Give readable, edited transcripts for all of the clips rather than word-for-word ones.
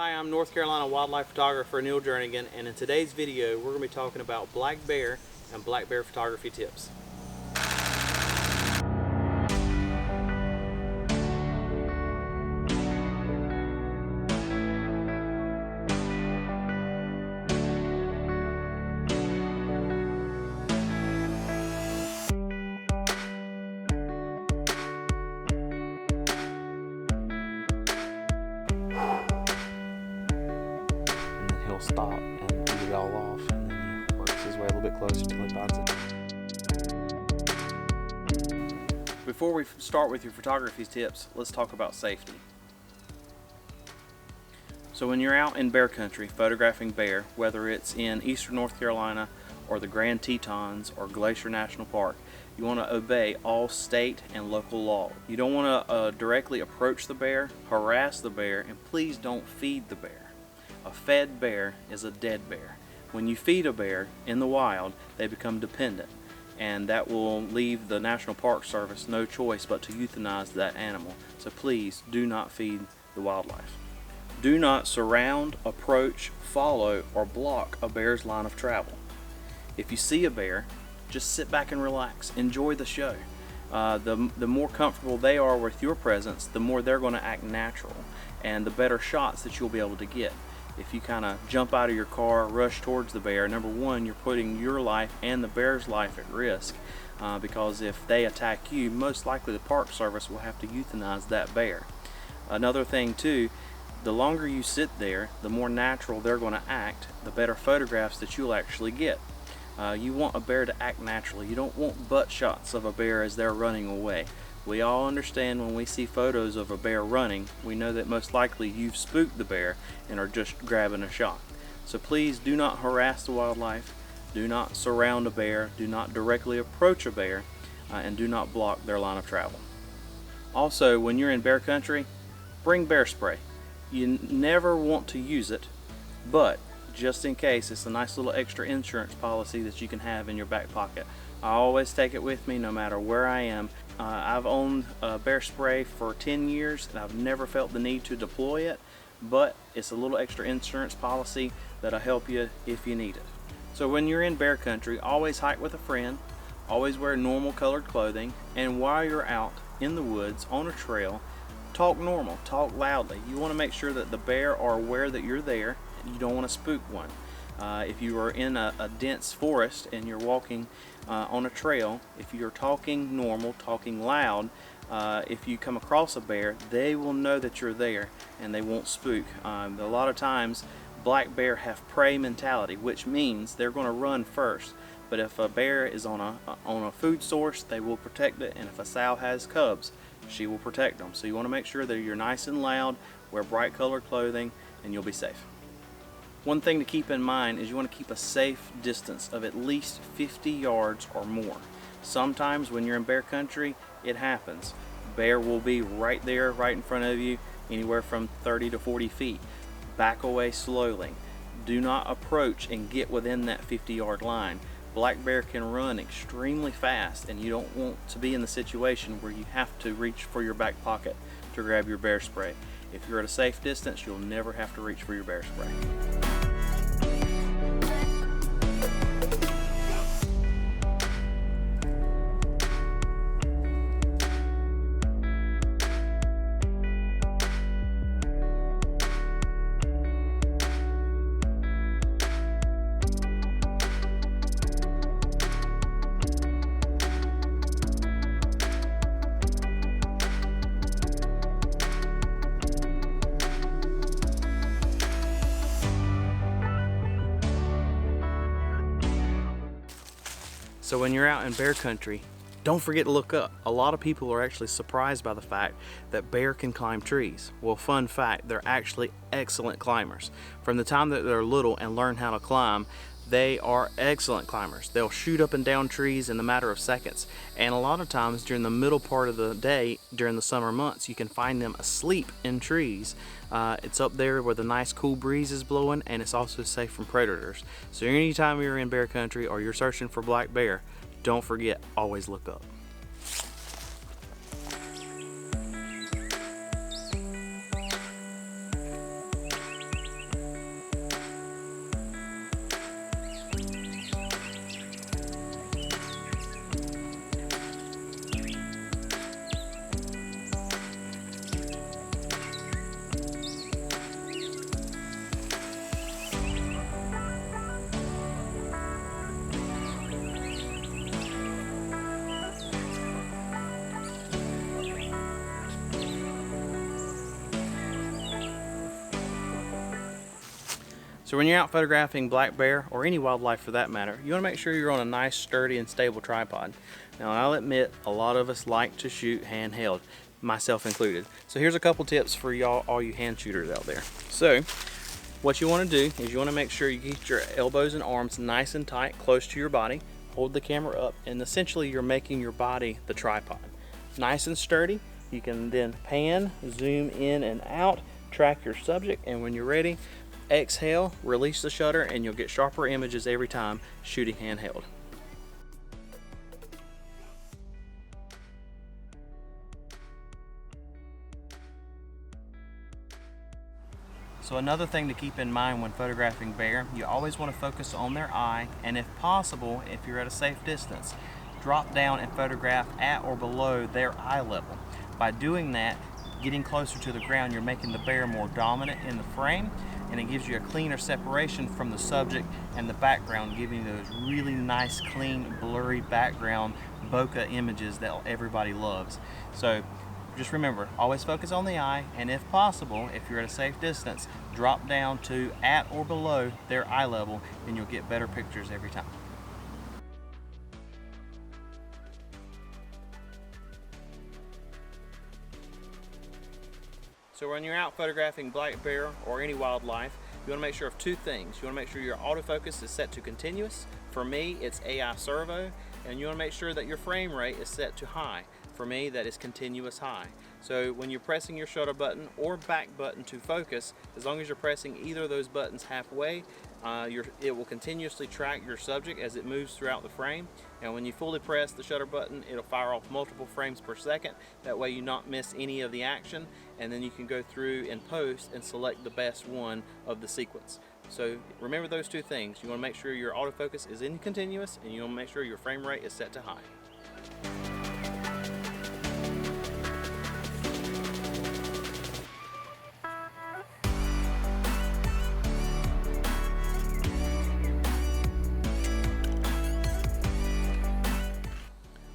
Hi, I'm North Carolina wildlife photographer Neil Jernigan, and in today's video we're going to be talking about black bear and black bear photography tips. He'll stop and eat it all off, and then he works his way a little bit closer until he finds it. Before we start with your photography tips, let's talk about safety. So when you're out in bear country photographing bear, whether it's in eastern North Carolina or the Grand Tetons or Glacier National Park, you want to obey all state and local law. You don't want to directly approach the bear, harass the bear, and please don't feed the bear. A fed bear is a dead bear. When you feed a bear in the wild, they become dependent, and that will leave the National Park Service no choice but to euthanize that animal. So please do not feed the wildlife. Do not surround, approach, follow, or block a bear's line of travel. If you see a bear, just sit back and relax. Enjoy the show. The more comfortable they are with your presence, the more they're going to act natural, and the better shots that you'll be able to get. If you kind of jump out of your car, rush towards the bear, number one, you're putting your life and the bear's life at risk, because if they attack you, most likely the Park Service will have to euthanize that bear. Another thing too, the longer you sit there, the more natural they're going to act, the better photographs that you'll actually get. You want a bear to act naturally. You don't want butt shots of a bear as they're running away. We all understand when we see photos of a bear running, we know that most likely you've spooked the bear and are just grabbing a shot. So please do not harass the wildlife, do not surround a bear, do not directly approach a bear, and do not block their line of travel. Also, when you're in bear country, bring bear spray. You never want to use it, but just in case, it's a nice little extra insurance policy that you can have in your back pocket. I always take it with me no matter where I am. I've owned bear spray for 10 years and I've never felt the need to deploy it, but it's a little extra insurance policy that'll help you if you need it. So when you're in bear country, always hike with a friend, always wear normal colored clothing, and while you're out in the woods on a trail, talk normal, talk loudly. You want to make sure that the bear are aware that you're there. You don't want to spook one. If you are in a dense forest and you're walking on a trail, if you're talking normal, talking loud, if you come across a bear, they will know that you're there and they won't spook. A lot of times black bear have prey mentality, which means they're going to run first. But if a bear is on a food source, they will protect it, and if a sow has cubs, she will protect them. So you want to make sure that you're nice and loud, wear bright colored clothing, and you'll be safe. One thing to keep in mind is you want to keep a safe distance of at least 50 yards or more. Sometimes when you're in bear country, it happens. Bear will be right there, right in front of you, anywhere from 30 to 40 feet. Back away slowly. Do not approach and get within that 50-yard line. Black bear can run extremely fast, and you don't want to be in the situation where you have to reach for your back pocket to grab your bear spray. If you're at a safe distance, you'll never have to reach for your bear spray. So when you're out in bear country, don't forget to look up. A lot of people are actually surprised by the fact that bear can climb trees. Well, fun fact, they're actually excellent climbers. From the time that they're little and learn how to climb, they are excellent climbers. They'll shoot up and down trees in a matter of seconds. And a lot of times during the middle part of the day, during the summer months, you can find them asleep in trees. It's up there where the nice cool breeze is blowing, and it's also safe from predators. So anytime you're in bear country or you're searching for black bear, don't forget, always look up. So when you're out photographing black bear, or any wildlife for that matter, you want to make sure you're on a nice, sturdy, and stable tripod. Now I'll admit, a lot of us like to shoot handheld, myself included. So here's a couple tips for y'all, all you hand shooters out there. So what you want to do is you want to make sure you keep your elbows and arms nice and tight, close to your body. Hold the camera up, and essentially you're making your body the tripod. Nice and sturdy. You can then pan, zoom in and out, track your subject, and when you're ready, exhale, release the shutter, and you'll get sharper images every time shooting handheld. So another thing to keep in mind when photographing bear, you always want to focus on their eye, and if possible, if you're at a safe distance, drop down and photograph at or below their eye level. By doing that, getting closer to the ground, you're making the bear more dominant in the frame, and it gives you a cleaner separation from the subject and the background, giving you those really nice, clean, blurry background bokeh images that everybody loves. So just remember, always focus on the eye, and if possible, if you're at a safe distance, drop down to at or below their eye level, and you'll get better pictures every time. So when you're out photographing black bear or any wildlife, you want to make sure of two things. You want to make sure your autofocus is set to continuous. For me, it's AI servo, and you want to make sure that your frame rate is set to high. For me, that is continuous high. So when you're pressing your shutter button or back button to focus, as long as you're pressing either of those buttons halfway, it will continuously track your subject as it moves throughout the frame. And when you fully press the shutter button, it'll fire off multiple frames per second. That way you not miss any of the action, and then you can go through and post and select the best one of the sequence. So remember those two things. You want to make sure your autofocus is in continuous, and you want to make sure your frame rate is set to high.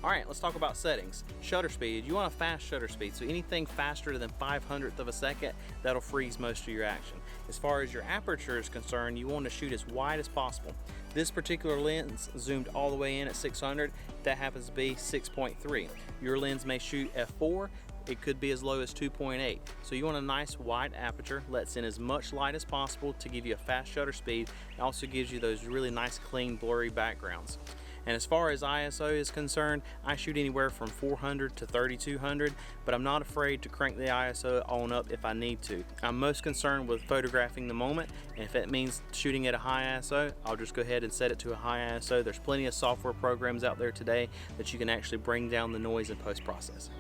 Alright, let's talk about settings. Shutter speed. You want a fast shutter speed, so anything faster than 500th of a second, that'll freeze most of your action. As far as your aperture is concerned, you want to shoot as wide as possible. This particular lens zoomed all the way in at 600. That happens to be 6.3. Your lens may shoot f4. It could be as low as 2.8. So you want a nice wide aperture, lets in as much light as possible to give you a fast shutter speed. It also gives you those really nice, clean, blurry backgrounds. And as far as ISO is concerned, I shoot anywhere from 400 to 3200, but I'm not afraid to crank the ISO on up if I need to. I'm most concerned with photographing the moment, and if it means shooting at a high ISO, I'll just go ahead and set it to a high ISO. There's plenty of software programs out there today that you can actually bring down the noise in post-processing.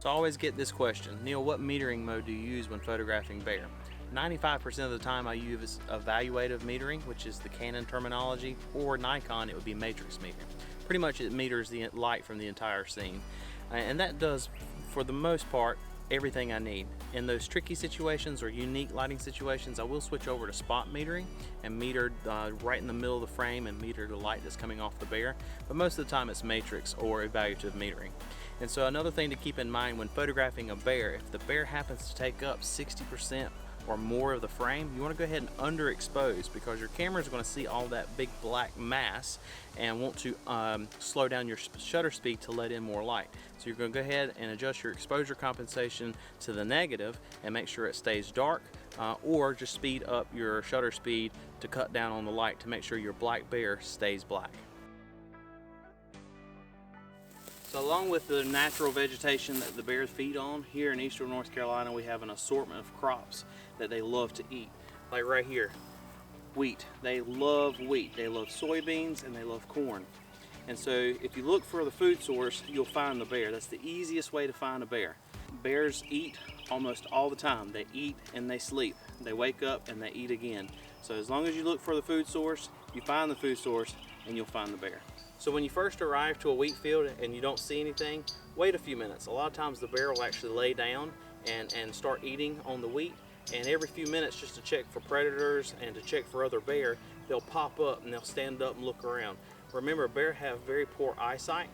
So I always get this question, Neil, what metering mode do you use when photographing bear? 95% of the time I use evaluative metering, which is the Canon terminology, or Nikon, it would be matrix metering. Pretty much it meters the light from the entire scene. And that does, for the most part, everything I need. In those tricky situations or unique lighting situations, I will switch over to spot metering and meter right in the middle of the frame and meter the light that's coming off the bear. But most of the time it's matrix or evaluative metering. And so another thing to keep in mind when photographing a bear, if the bear happens to take up 60% or more of the frame, you want to go ahead and underexpose, because your camera is going to see all that big black mass and want to slow down your shutter speed to let in more light. So you're going to go ahead and adjust your exposure compensation to the negative and make sure it stays dark, or just speed up your shutter speed to cut down on the light to make sure your black bear stays black. So along with the natural vegetation that the bears feed on, here in eastern North Carolina we have an assortment of crops that they love to eat. Like right here, wheat. They love wheat. They love soybeans and they love corn. And so if you look for the food source, you'll find the bear. That's the easiest way to find a bear. Bears eat almost all the time. They eat and they sleep. They wake up and they eat again. So as long as you look for the food source, you find the food source and you'll find the bear. So when you first arrive to a wheat field and you don't see anything, wait a few minutes. A lot of times the bear will actually lay down and start eating on the wheat, and every few minutes, just to check for predators and to check for other bear, they'll pop up and they'll stand up and look around. Remember, bear have very poor eyesight,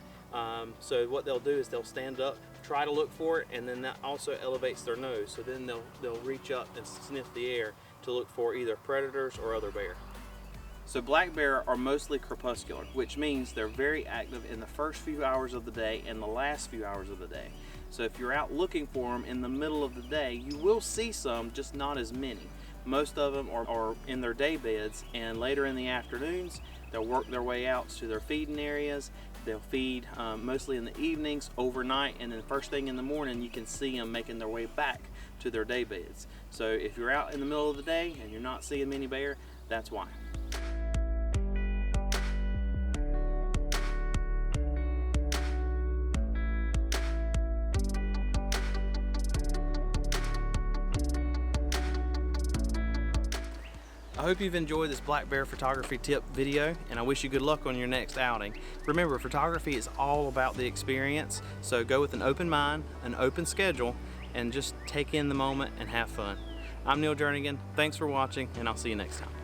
So what they'll do is they'll stand up, try to look for it, and then that also elevates their nose. So then they'll reach up and sniff the air to look for either predators or other bear. So black bear are mostly crepuscular, which means they're very active in the first few hours of the day and the last few hours of the day. So if you're out looking for them in the middle of the day, you will see some, just not as many. Most of them are in their day beds, and later in the afternoons, they'll work their way out to their feeding areas. They'll feed mostly in the evenings, overnight, and then first thing in the morning, you can see them making their way back to their day beds. So if you're out in the middle of the day and you're not seeing many bear, that's why. I hope you've enjoyed this black bear photography tip video, and I wish you good luck on your next outing. Remember, photography is all about the experience, so go with an open mind, an open schedule, and just take in the moment and have fun. I'm Jernigan. Thanks for watching, and I'll see you next time.